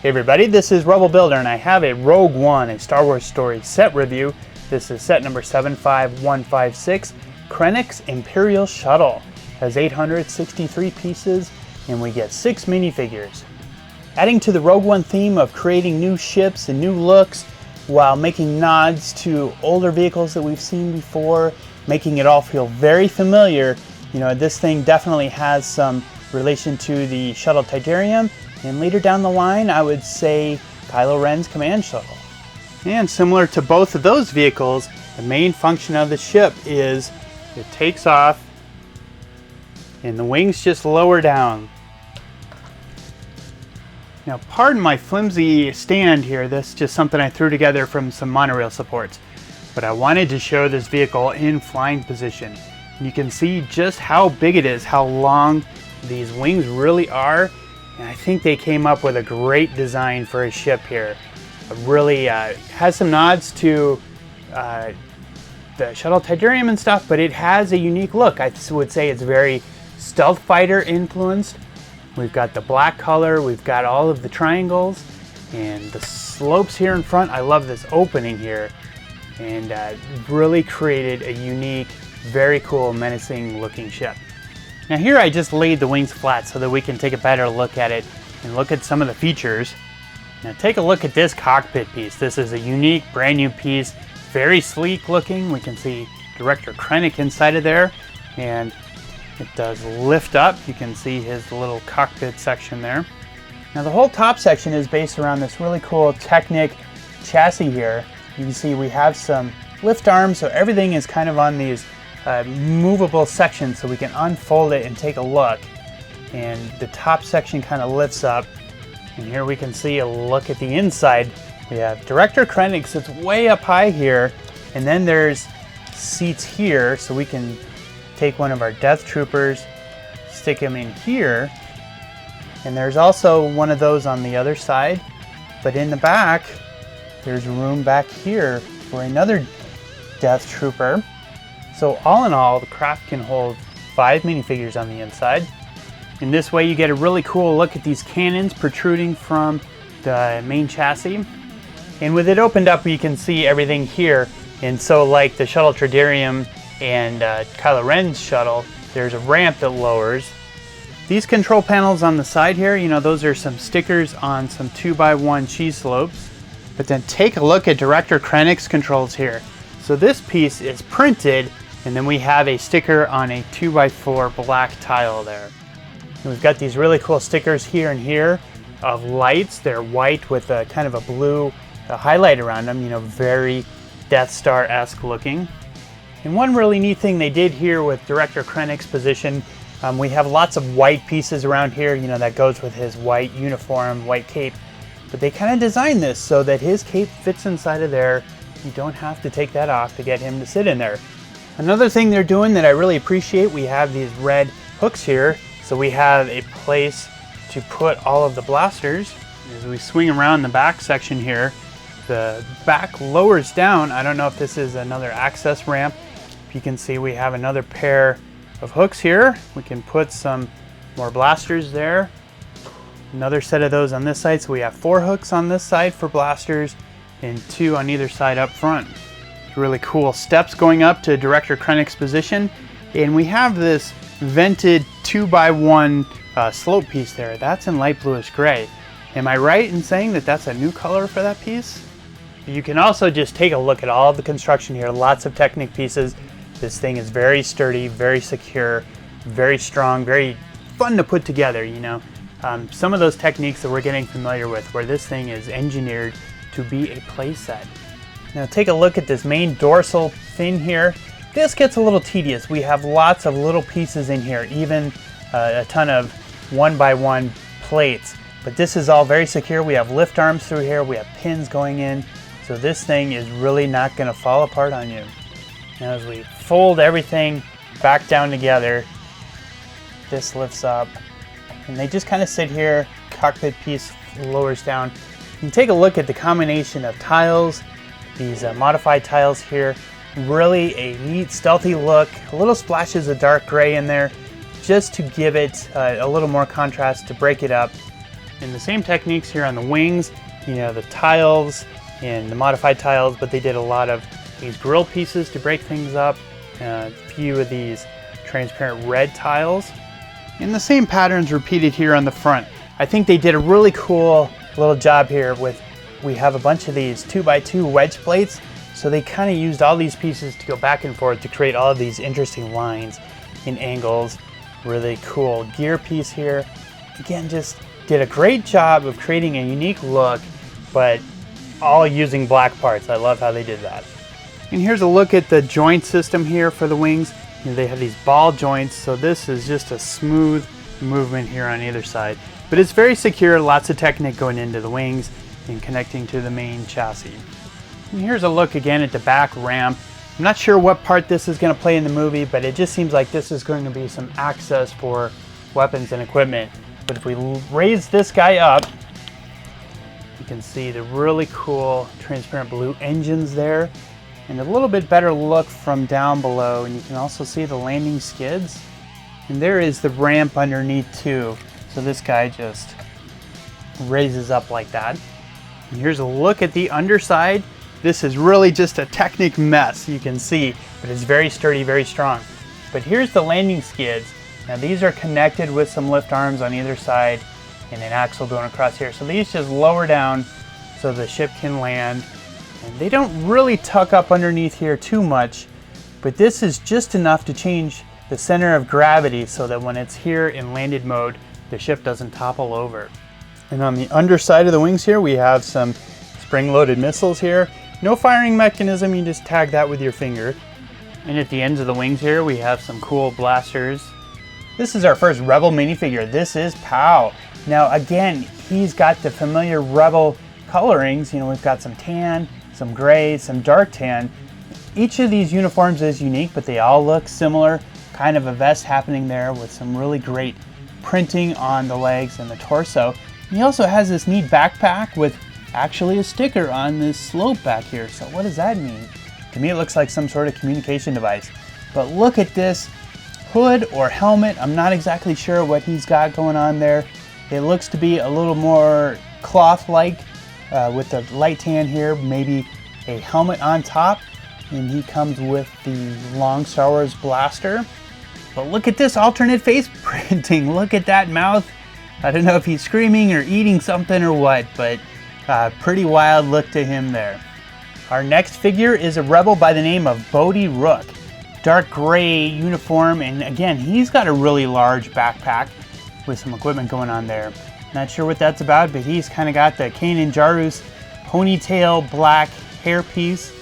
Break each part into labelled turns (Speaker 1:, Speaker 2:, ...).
Speaker 1: Hey everybody, this is Rebel Builder and I have a Rogue One, a Star Wars Story set review. This is set number 75156, Krennic's Imperial Shuttle. Has 863 pieces and we get 6 minifigures. Adding to the Rogue One theme of creating new ships and new looks while making nods to older vehicles that we've seen before, making it all feel very familiar. You know, this thing definitely has some relation to the Shuttle Tydirium, and later down the line I would say Kylo Ren's command shuttle. And similar to both of those vehicles, the main function of the ship is it takes off and the wings just lower down. Now pardon my flimsy stand here, this is just something I threw together from some monorail supports. But I wanted to show this vehicle in flying position. And you can see just how big it is, how long these wings really are. And I think they came up with a great design for a ship here. It really has some nods to the Shuttle Tydirium and stuff, but it has a unique look. I would say it's very stealth fighter influenced. We've got the black color, we've got all of the triangles, and the slopes here in front. I love this opening here, and really created a unique, very cool, menacing looking ship. Now here I just laid the wings flat so that we can take a better look at it and look at some of the features. Now take a look at this cockpit piece. This is a unique, brand new piece, very sleek looking. We can see Director Krennic inside of there, and it does lift up. You can see his little cockpit section there. Now the whole top section is based around this really cool Technic chassis here. You can see we have some lift arms, so everything is kind of on these movable sections, so we can unfold it and take a look. And the top section kind of lifts up, and here we can see a look at the inside. We have Director Krennic sits way up high here, and then there's seats here, so we can take one of our Death Troopers, stick him in here, and there's also one of those on the other side. But in the back, there's room back here for another Death Trooper. So all in all, the craft can hold 5 minifigures on the inside. In this way you get a really cool look at these cannons protruding from the main chassis. And with it opened up, you can see everything here. And so like the Shuttle Tydirium and Kylo Ren's shuttle, there's a ramp that lowers. These control panels on the side here, you know, those are some stickers on some 2x1 cheese slopes. But then take a look at Director Krennic's controls here. So this piece is printed, and then we have a sticker on a 2x4 black tile there. And we've got these really cool stickers here and here of lights. They're white with a kind of a blue highlight around them, you know, very Death Star-esque looking. And one really neat thing they did here with Director Krennic's position, we have lots of white pieces around here, you know, that goes with his white uniform, white cape. But they kind of designed this so that his cape fits inside of there. You don't have to take that off to get him to sit in there. Another thing they're doing that I really appreciate, we have these red hooks here, so we have a place to put all of the blasters. As we swing around the back section here, the back lowers down. I don't know if this is another access ramp. You can see we have another pair of hooks here. We can put some more blasters there. Another set of those on this side, so we have 4 hooks on this side for blasters and 2 on either side up front. Really cool steps going up to Director Krennic's position, and we have this vented 2x1 slope piece there. That's in light bluish gray. Am I right in saying that that's a new color for that piece? You can also just take a look at all of the construction here. Lots of Technic pieces. This thing is very sturdy, very secure, very strong, very fun to put together, you know. Some of those techniques that we're getting familiar with, where this thing is engineered to be a playset. Now take a look at this main dorsal fin here. This gets a little tedious. We have lots of little pieces in here, even a ton of 1x1 plates. But this is all very secure. We have lift arms through here. We have pins going in. So this thing is really not going to fall apart on you. Now as we fold everything back down together, this lifts up. And they just kind of sit here. Cockpit piece lowers down. You can take a look at the combination of tiles, these modified tiles here. Really a neat stealthy look, little splashes of dark gray in there just to give it a little more contrast, to break it up. And the same techniques here on the wings, you know, the tiles and the modified tiles, but they did a lot of these grill pieces to break things up, a few of these transparent red tiles, and the same patterns repeated here on the front. I think they did a really cool little job here with, we have a bunch of these 2x2 wedge plates, so they kind of used all these pieces to go back and forth to create all of these interesting lines and angles. Really cool gear piece here. Again, just did a great job of creating a unique look, but all using black parts. I love how they did that. And here's a look at the joint system here for the wings. You know, they have these ball joints, so this is just a smooth movement here on either side. But it's very secure, lots of technique going into the wings and connecting to the main chassis. And here's a look again at the back ramp. I'm not sure what part this is going to play in the movie, but it just seems like this is going to be some access for weapons and equipment. But if we raise this guy up, you can see the really cool transparent blue engines there, and a little bit better look from down below. And you can also see the landing skids. And there is the ramp underneath too. So this guy just raises up like that. And here's a look at the underside. This is really just a Technic mess, you can see, but it's very sturdy, very strong. But here's the landing skids. Now these are connected with some lift arms on either side and an axle going across here. So these just lower down so the ship can land. And they don't really tuck up underneath here too much, but this is just enough to change the center of gravity so that when it's here in landed mode, the ship doesn't topple over. And on the underside of the wings here, we have some spring-loaded missiles here. No firing mechanism, you just tag that with your finger. And at the ends of the wings here, we have some cool blasters. This is our first Rebel minifigure. This is Pow. Now again, he's got the familiar Rebel colorings. You know, we've got some tan, some gray, some dark tan. Each of these uniforms is unique, but they all look similar. Kind of a vest happening there with some really great printing on the legs and the torso. And he also has this neat backpack with actually a sticker on this slope back here. So what does that mean? To me, it looks like some sort of communication device. But look at this hood or helmet. I'm not exactly sure what he's got going on there. It looks to be a little more cloth-like with the light tan here, maybe a helmet on top. And he comes with the long Star Wars blaster. But look at this alternate face printing. Look at that mouth. I don't know if he's screaming or eating something or what, but pretty wild look to him there. Our next figure is a Rebel by the name of Bodhi Rook. Dark gray uniform, and again, he's got a really large backpack with some equipment going on there. Not sure what that's about, but he's kind of got the Kanan Jarrus ponytail black hairpiece.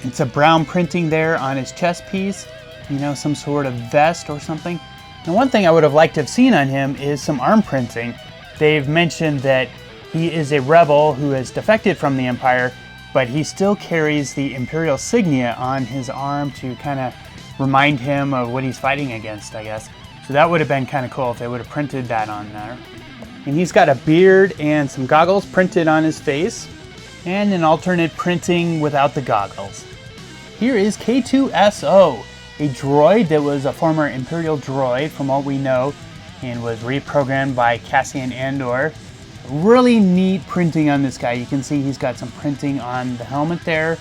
Speaker 1: It's a brown printing there on his chest piece. You know, some sort of vest or something. And one thing I would have liked to have seen on him is some arm printing. They've mentioned that he is a rebel who has defected from the Empire, but he still carries the Imperial insignia on his arm to kind of remind him of what he's fighting against, I guess. So that would have been kind of cool if they would have printed that on there. And he's got a beard and some goggles printed on his face, and an alternate printing without the goggles. Here is K2SO, a droid that was a former Imperial droid from what we know and was reprogrammed by Cassian Andor. Really neat printing on this guy. You can see he's got some printing on the helmet there,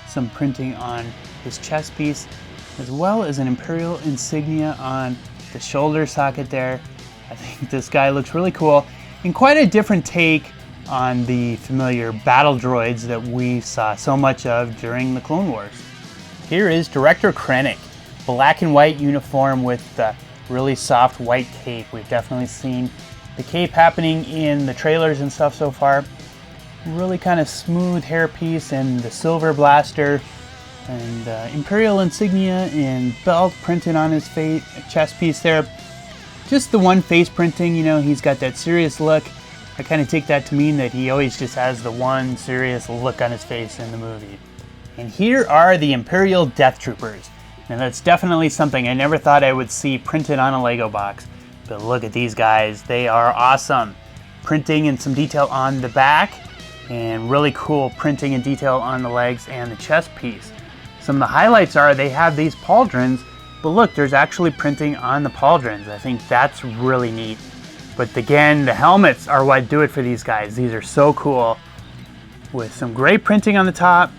Speaker 1: some printing on his chest piece, as well as an Imperial insignia on the shoulder socket there. I think this guy looks really cool and quite a different take on the familiar battle droids that we saw so much of during the Clone Wars. Here is Director Krennic, black and white uniform with the really soft white cape. We've definitely seen the cape happening in the trailers and stuff so far. Really kind of smooth hairpiece and the silver blaster and Imperial insignia and belt printed on his face, chest piece there. Just the one face printing, you know, he's got that serious look. I kind of take that to mean that he always just has the one serious look on his face in the movie. And here are the Imperial Death Troopers. And that's definitely something I never thought I would see printed on a Lego box. But look at these guys, they are awesome. Printing and some detail on the back, and really cool printing and detail on the legs and the chest piece. Some of the highlights are they have these pauldrons, but look, there's actually printing on the pauldrons. I think that's really neat. But again, the helmets are what do it for these guys. These are so cool, with some great printing on the top,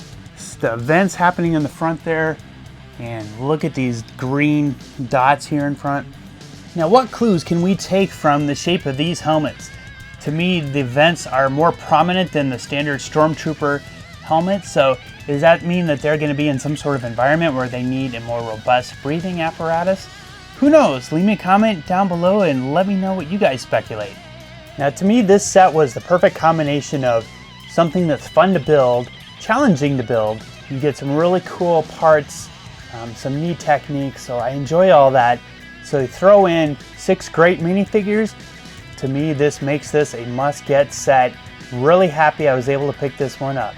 Speaker 1: the vents happening in the front there, and look at these green dots here in front. Now, what clues can we take from the shape of these helmets? To me, the vents are more prominent than the standard Stormtrooper helmet, so does that mean that they're going to be in some sort of environment where they need a more robust breathing apparatus? Who knows? Leave me a comment down below and let me know what you guys speculate. Now, to me, this set was the perfect combination of something that's fun to build, challenging to build. You get some really cool parts, some neat techniques, so I enjoy all that. So you throw in 6 great minifigures. To me, this makes this a must-get set. Really happy I was able to pick this one up.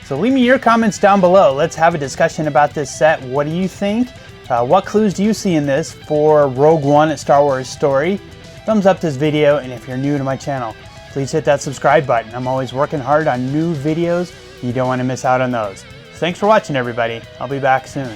Speaker 1: So leave me your comments down below. Let's have a discussion about this set. What do you think? What clues do you see in this for Rogue One, a Star Wars story? Thumbs up this video, and if you're new to my channel, please hit that subscribe button. I'm always working hard on new videos. You don't want to miss out on those. Thanks for watching, everybody. I'll be back soon.